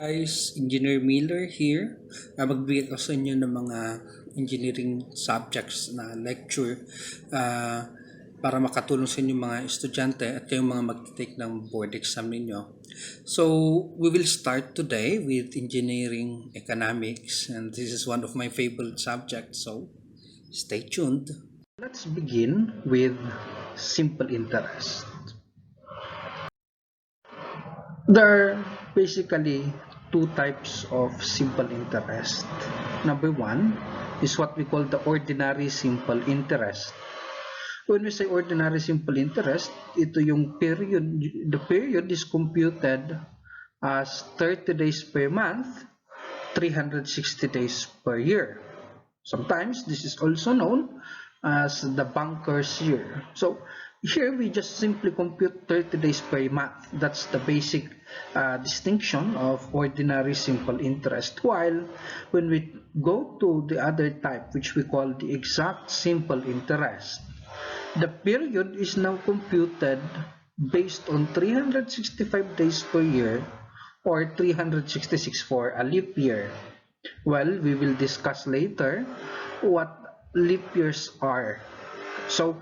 Guys, Engineer Miller here. Magbigay ako sa inyo ng mga engineering subjects na lecture para makatulong sa inyo mga estudyante at kayong mga mag-take ng board exam ninyo. So, we will start today with engineering economics, and this is one of my favorite subjects, so stay tuned. Let's begin with simple interest. There are basically two types of simple interest. Number one is what we call the ordinary simple interest. When we say ordinary simple interest, ito yung period, the period is computed as 30 days per month, 360 days per year. Sometimes this is also known as the banker's year. So here we just simply compute 30 days per month. That's the basic distinction of ordinary simple interest. While when we go to the other type, which we call the exact simple interest, the period is now computed based on 365 days per year or 366 for a leap year. Well, we will discuss later what leap years are. So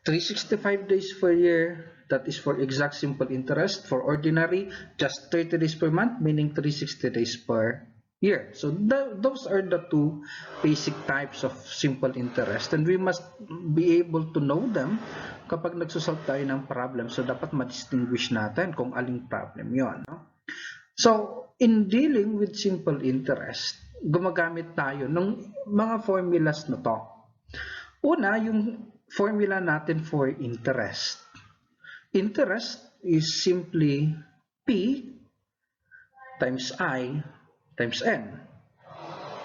365 days per year, that is for exact simple interest. For ordinary, just 30 days per month, meaning 360 days per year. So those are the two basic types of simple interest, and we must be able to know them kapag nagsosolve tayo ng problem. So dapat ma-distinguish natin kung aling problem yon. No? So in dealing with simple interest, gumagamit tayo ng mga formulas na to. Una, yung formula natin for interest. Interest is simply P times I times N.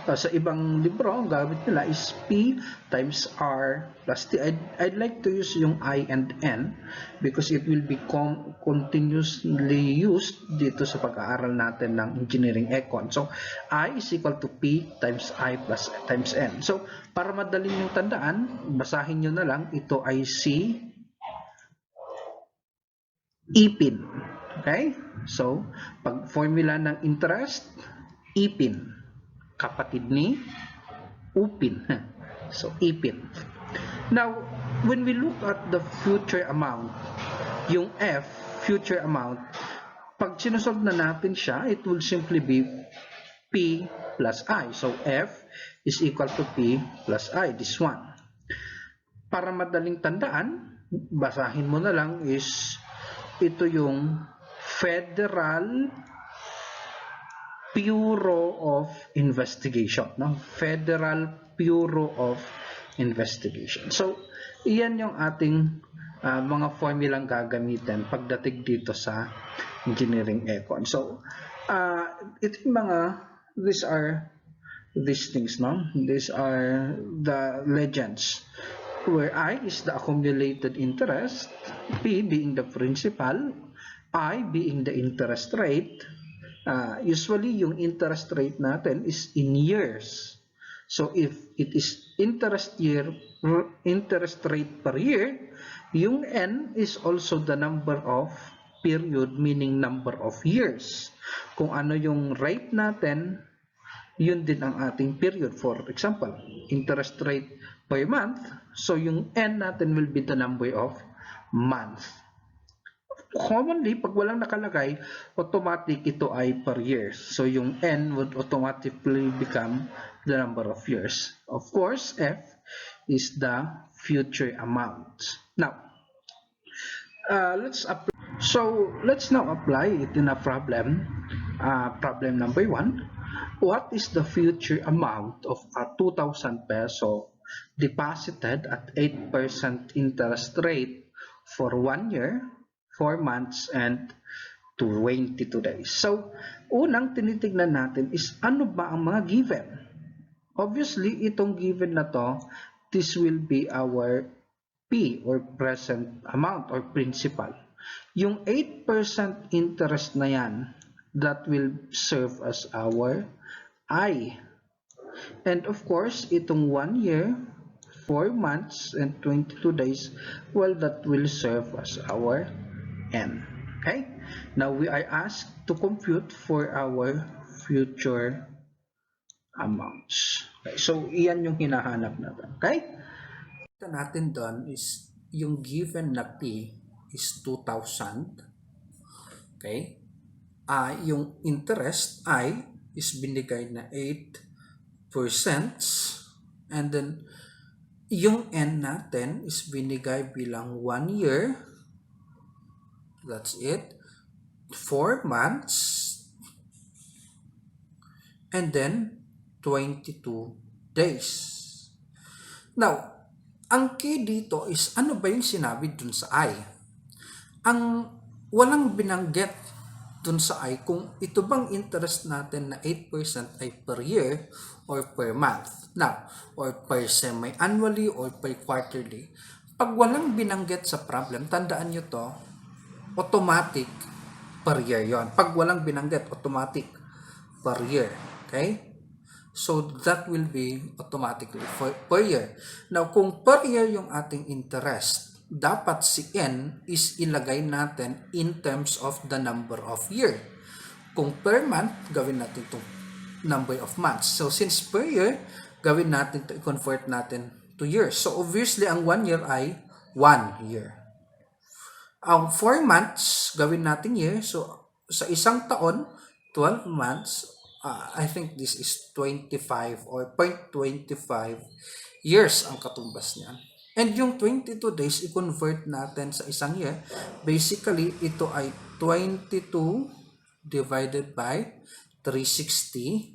Sa ibang libro, ang gamit nila is P times R plus T. I'd like to use yung I and N because it will be continuously used dito sa pag-aaral natin ng engineering econ. So, I is equal to P times I plus times N. So, para madaling yung tandaan, basahin nyo na lang, ito ay si ipin. Okay? So, pag formula ng interest, ipin. Kapatid ni upin. So, ipin. Now, when we look at the future amount, yung F, future amount, pag sinusolve na natin siya, it will simply be P plus I. So, F is equal to P plus I, this one. Para madaling tandaan, basahin mo na lang is, ito yung Federal Bureau of Investigation, no? Federal Bureau of Investigation. So, iyan yung ating mga formulang gagamitin pagdating dito sa engineering econ. So, ito yung these are these things, no? These are the legends, where I is the accumulated interest, P being the principal, I being the interest rate. Usually yung interest rate natin is in years. So if it is interest rate per year, yung N is also the number of period, meaning number of years. Kung ano yung rate natin, yun din ang ating period. For example, interest rate per month, so yung N natin will be the number of month. Commonly, pag walang nakalagay, automatic ito ay per year. So, yung N would automatically become the number of years. Of course, F is the future amount. Now, let's now apply it in a problem. Problem number 1. What is the future amount of a 2,000 peso deposited at 8% interest rate for 1 year, 4 months, and 22 days. So, unang tinitignan natin is ano ba ang mga given? Obviously, itong given na to, this will be our P or present amount or principal. Yung 8% interest na yan, that will serve as our I. And of course, itong 1 year, 4 months, and 22 days, well, that will serve as our N. Okay? Now we are asked to compute for our future amounts. Okay, so iyan yung hinahanap natin. Okay? Ito natin doon is yung given na P is 2,000. Okay? Yung interest I is binigay na 8%. And then, yung N natin is binigay bilang 1 year. That's it. 4 months. And then, 22 days. Now, ang key dito is ano ba yung sinabi dun sa I? Ang walang binanggit dun sa I kung ito bang interest natin na 8% ay per year or per month. Now, or per semi-annually or per quarterly. Pag walang binanggit sa problem, tandaan nyo to, automatic per year yon. Pag walang binanggit, automatic per year. Okay? So, that will be automatically per year. Now, kung per year yung ating interest, dapat si N is ilagay natin in terms of the number of year. Kung per month, gawin natin itong number of months. So, since per year, gawin natin to convert natin to years. So, obviously, ang 1 year ay 1 year. Ang 4 months, gawin natin year. So, sa isang taon, 12 months, I think this is 25 or 0.25 years ang katumbas niyan. And yung 22 days, i-convert natin sa isang year. Basically, ito ay 22 divided by 360.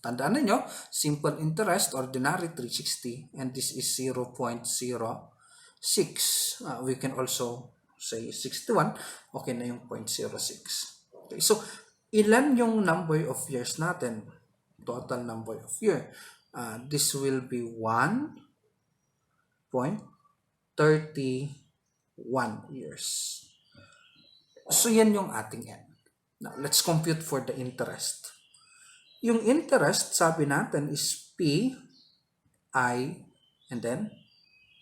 Tandaan ninyo, simple interest, ordinary 360. And this is 0.06. We can also say 61. Okay na yung 0.06. Okay, so, ilan yung number of years natin? Total number of year. This will be 1.31 years. So, yan yung ating N. Now, let's compute for the interest. Yung interest, sabi natin, is P, I, and then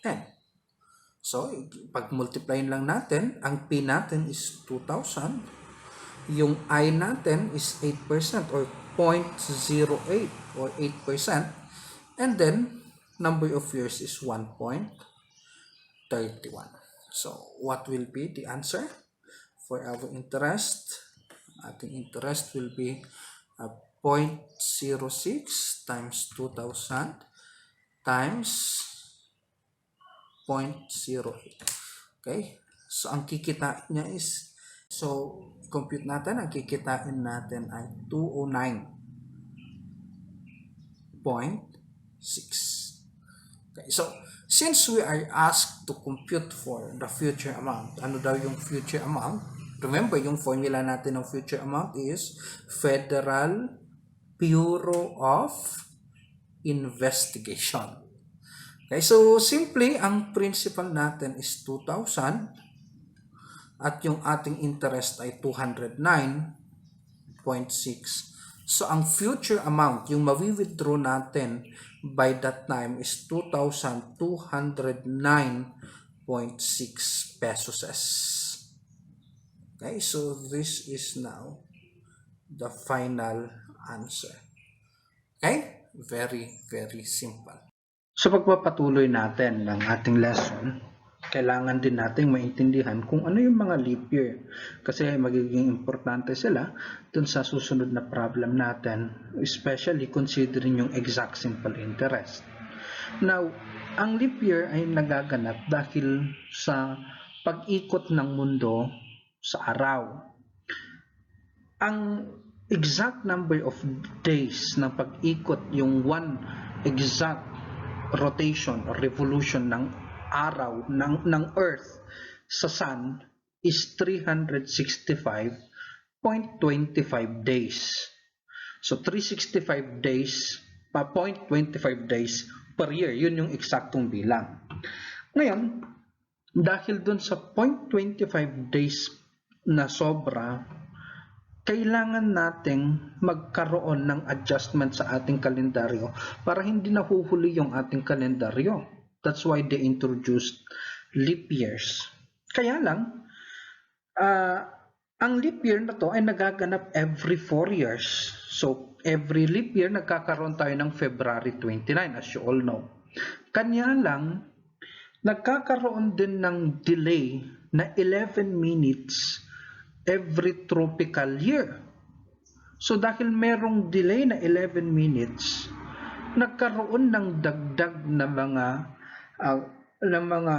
N. So, pag-multiply lang natin, ang P natin is 2,000. Yung I natin is 8% or 0.08 or 8%. And then, number of years is 1.31. So, what will be the answer for our interest? Ating interest will be 0.06 times 2,000 times 0.08. Okay? So, ang kikitain niya is, so, compute natin, ang kikitain natin ay 209.6. Okay, so, since we are asked to compute for the future amount, ano daw yung future amount? Remember, yung formula natin ng future amount is Federal Bureau of Investigation. Okay, so simply, ang principal natin is 2,000 at yung ating interest ay 209.6. So, ang future amount, yung mawi-withdraw natin by that time is 2,209.6 pesos. Okay, so this is now the final answer. Okay? Very, very simple. So, pagpapatuloy natin ng ating lesson, kailangan din nating maintindihan kung ano yung mga leap year. Kasi magiging importante sila dun sa susunod na problem natin, especially considering yung exact simple interest. Now, ang leap year ay nagaganap dahil sa pag-ikot ng mundo sa araw. Ang exact number of days ng pag-ikot, yung one exact rotation or revolution ng araw ng Earth sa Sun is 365.25 days. So 365 days, 0.25 days per year. Yun yung eksaktong bilang. Ngayon, dahil dun sa 0.25 days na sobra, kailangan nating magkaroon ng adjustment sa ating kalendaryo para hindi nahuhuli yung ating kalendaryo. That's why they introduced leap years. Kaya lang, Ang leap year na to ay nagaganap every 4 years. So, every leap year nagkakaroon tayo ng February 29, as you all know. Kanya lang, nagkakaroon din ng delay na 11 minutes every tropical year. So, dahil merong delay na 11 minutes, nagkaroon ng dagdag na mga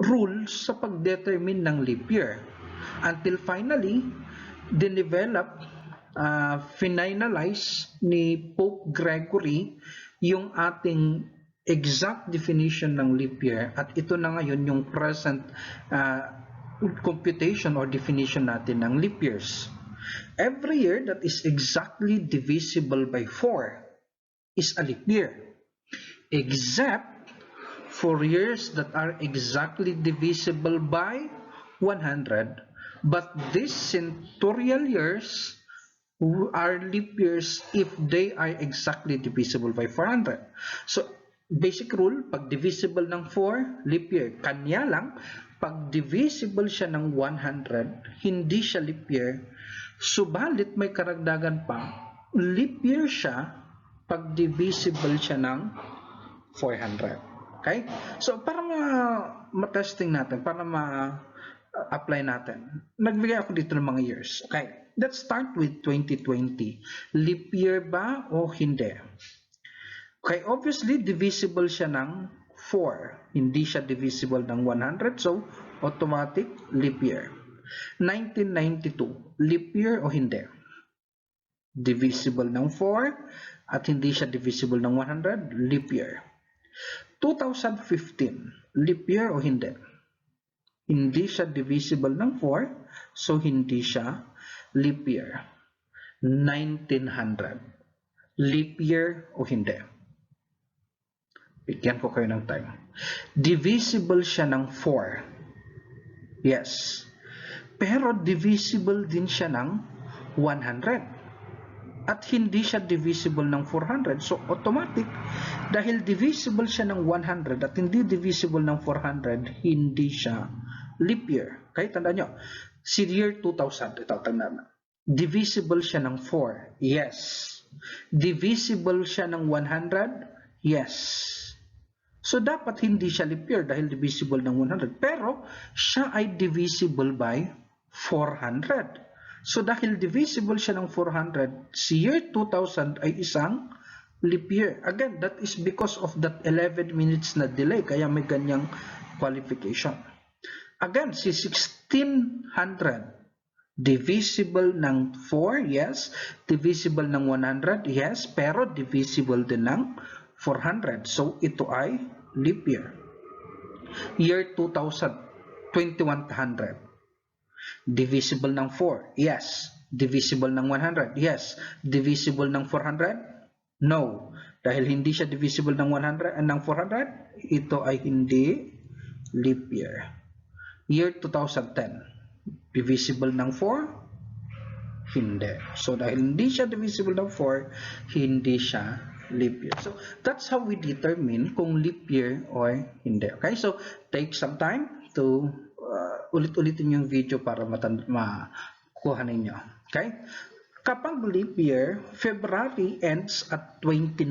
rules sa pag-determine ng leap year. Until finally, dinevelop, finalize ni Pope Gregory yung ating exact definition ng leap year, at ito na ngayon yung present computation or definition natin ng leap years. Every year that is exactly divisible by 4 is a leap year, except for years that are exactly divisible by 100, but these centurial years are leap years if they are exactly divisible by 400. So, basic rule, pag divisible ng 4, leap year. Kanya lang, pag divisible siya ng 100, hindi siya leap year. Subalit may karagdagan pa, leap year siya pag divisible siya ng 400. Okay? So, para ma-testing natin, para ma-apply natin, nagbigay ako dito ng mga years. Okay? Let's start with 2020. Leap year ba o hindi? Okay, obviously, divisible siya ng 4. Hindi siya divisible ng 100, so automatic leap year. 1992, leap year o hindi? Divisible ng 4 at hindi siya divisible ng 100, leap year. 2015, leap year o hindi? Hindi siya divisible ng 4, so hindi siya leap year. 1900, leap year o hindi? Bigyan ko kayo ng time. Divisible siya ng 4. Yes. Pero divisible din siya ng 100. At hindi siya divisible ng 400. So, automatic, dahil divisible siya ng 100 at hindi divisible ng 400, hindi siya leap year. Okay, tandaan nyo. Si year 2000, ito, tandaan na. Divisible siya ng 4. Yes. Divisible siya ng 100. Yes. So, dapat hindi siya leap year dahil divisible ng 100. Pero, siya ay divisible by 400. So, dahil divisible siya ng 400, si year 2000 ay isang leap year. Again, that is because of that 11 minutes na delay. Kaya may ganyang qualification. Again, si 1600, divisible ng 4, yes. Divisible ng 100, yes. Pero divisible din ng 400. So, ito ay leap year. Year 2000, 2100. Divisible ng 4, yes. Divisible ng 100, yes. Divisible ng 400, no. Dahil hindi siya divisible ng 100 ng 400, ito ay hindi leap year. Year 2010, divisible ng 4, hindi. So, dahil hindi siya divisible ng 4, hindi siya leap year. So, that's how we determine kung leap year or hindi. Okay? So, take some time to ulit-ulitin yung video para makuha ninyo. Okay? Kapag leap year, February ends at 29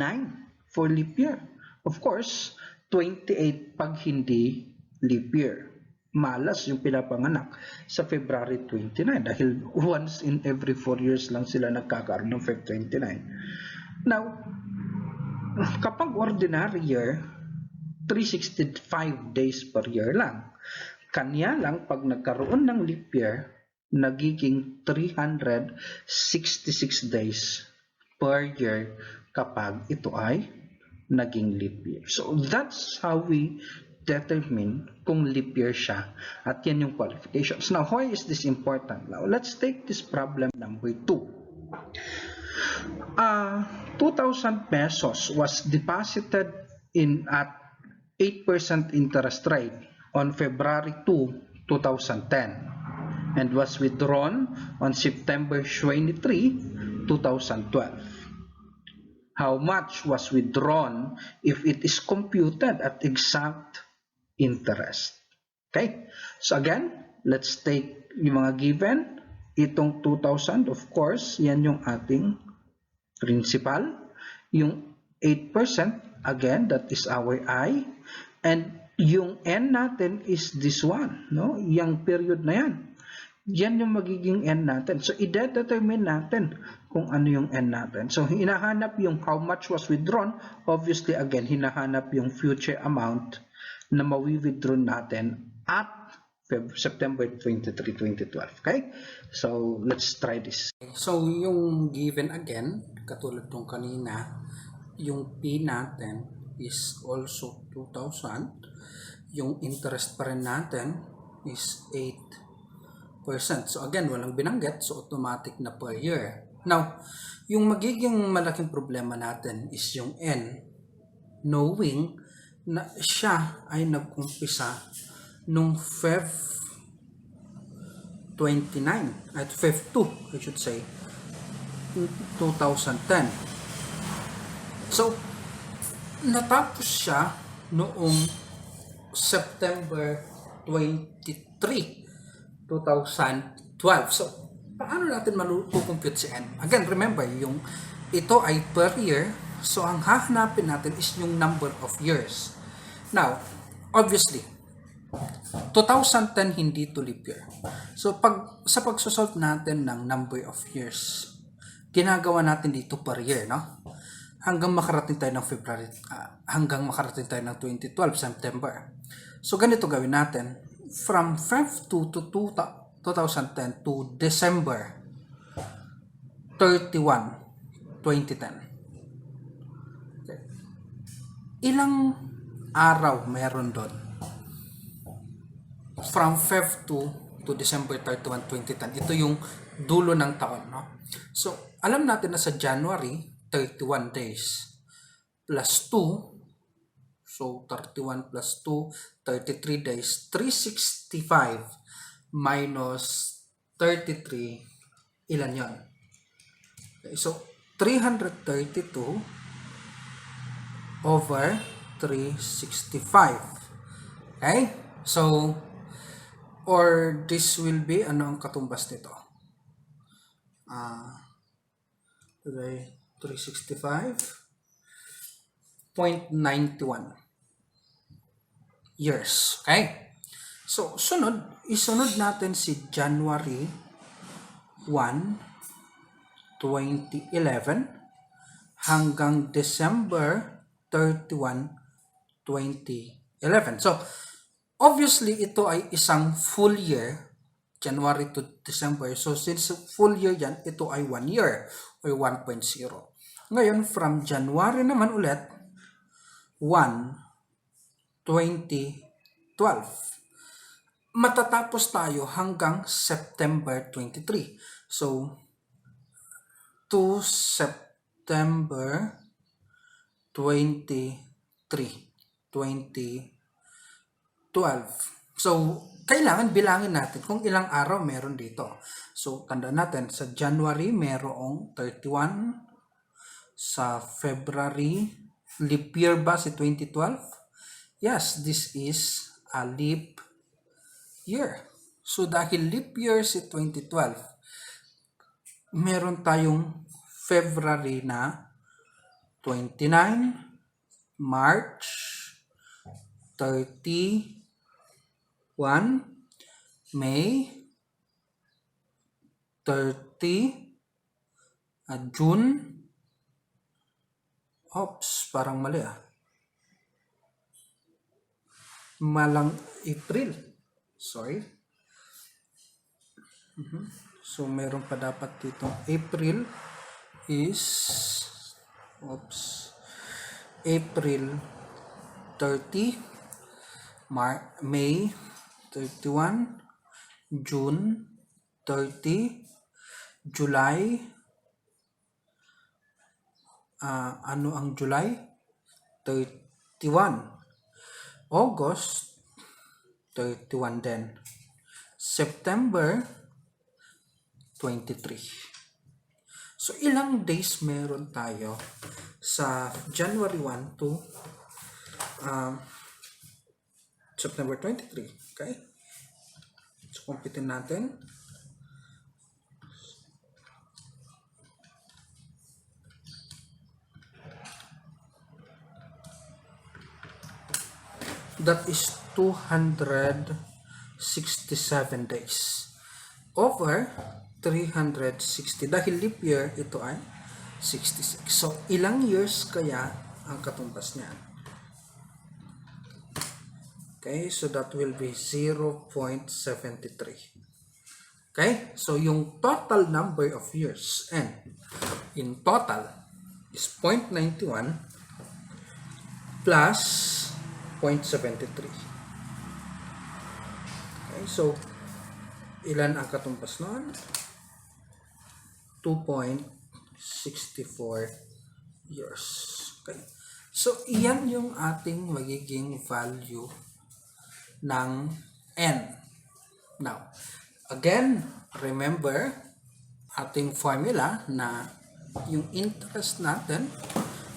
for leap year. Of course, 28 pag hindi leap year. Malas yung pinapanganak sa February 29 dahil once in every 4 years lang sila nagkakaroon ng Feb 29. Now, kapag ordinary year, 365 days per year lang. Kanya lang pag nagkaroon ng leap year, nagiging 366 days per year kapag ito ay naging leap year. So that's how we determine kung leap year siya. At yan yung qualifications. Now, why is this important? Now, let's take this problem number 2. 2,000 pesos was deposited at 8% interest rate on February 2, 2010 and was withdrawn on September 23, 2012. How much was withdrawn if it is computed at exact interest? Okay, so again, let's take yung mga given. Itong 2,000, of course, yan yung ating principal. Yung 8%, again, that is our I. And yung N natin is this one, no? Yung period na yan. Yan yung magiging N natin. So, i-determine natin kung ano yung N natin. So, hinahanap yung how much was withdrawn. Obviously, again, hinahanap yung future amount na mawi-withdraw natin at September 23, 2012. Okay? So, let's try this. So, yung given again, katulad nung kanina, yung P natin is also 2,000. Yung interest pa rin natin is 8%. So, again, walang binanggit. So, automatic na per year. Now, yung magiging malaking problema natin is yung N, knowing na siya ay nag-umpisa nung Feb 29 at Feb 2, I should say, 2010. So, natapos siya noong September 23, 2012. So, paano natin malucompute si N? Again, remember, yung ito ay per year. So, ang hahanapin natin is yung number of years. Now, obviously, 2010 hindi to leap year. So, sa pagsosolve natin ng number of years, ginagawa natin dito per year, no? Hanggang makarating tayo ng February, hanggang makarating tayo ng 2012, September. So, ganito gawin natin. From Feb 2 to 2010 to December 31, 2010. Okay. Ilang araw meron doon? From Feb 2 to December 31, 2010. Ito yung dulo ng taon, no? So, alam natin na sa January, 31 days plus 2. So, 31 plus 2, 33 days. 365 minus 33, ilan yon? Okay, so, 332 over 365. Okay? So, or this will be, ano ang katumbas nito? Okay, 365.91 years. Okay? So, isunod natin si January 1, 2011 hanggang December 31, 2011. So, obviously, ito ay isang full year, January to December. So, since full year yan, ito ay 1 year or 1.0. Ngayon, from January naman ulit, 1, 2012. Matatapos tayo hanggang September 23. So, to September 23, 2012. So, kailangan bilangin natin kung ilang araw meron dito. So, tandaan natin, sa January merong 31, sa February, leap year ba si 2012? Yes, this is a leap year. So, dahil leap year si 2012, meron tayong February na 29, March 31, May 30, June, parang mali April. Sorry. So, meron pa dapat dito. April is, April 30, May 31, June 30, July, ano ang July? 31. August, 31 din. September, 23. So, ilang days meron tayo sa January 1 to September 23. Okay? So, kumpitin natin. That is 267 days over 360. Dahil leap year, ito ay 66. So, ilang years kaya ang katumbas niyan? Okay, so that will be 0.73. Okay, so yung total number of years n in total is 0.91 plus 0.73. Okay, so ilan ang katumbas noon? 2.64 years. Okay, so iyan yung ating magiging value ng n. Now, again, remember ating formula na yung interest natin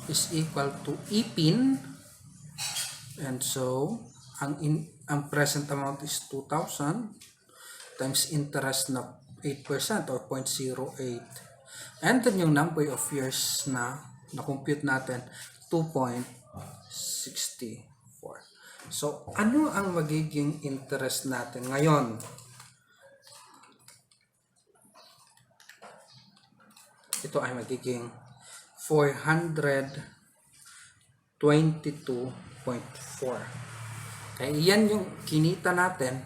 is equal to ipin, and so ang present amount is 2,000 times interest na 8% or 0.08, and then yung number of years na na-compute natin 2.64. So, ano ang magiging interest natin ngayon? Ito ay magiging 422.4. Okay, yan yung kinita natin,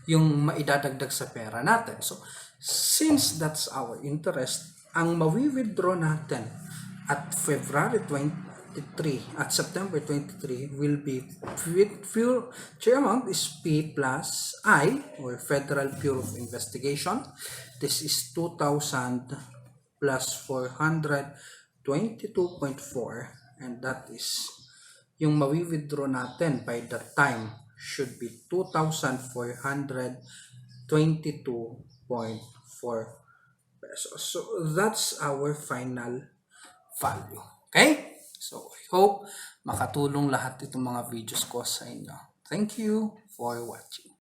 yung maidadagdag sa pera natin. So, since that's our interest, ang mawi-withdraw natin at February 23 at September 23 will be future amount is P plus I, or Federal Bureau of Investigation. This is 2,000 plus 422.4, and that is yung mawi-withdraw natin by that time should be 2,422.4 pesos. So that's our final value. Okay? So I hope makatulong lahat itong mga videos ko sa inyo. Thank you for watching.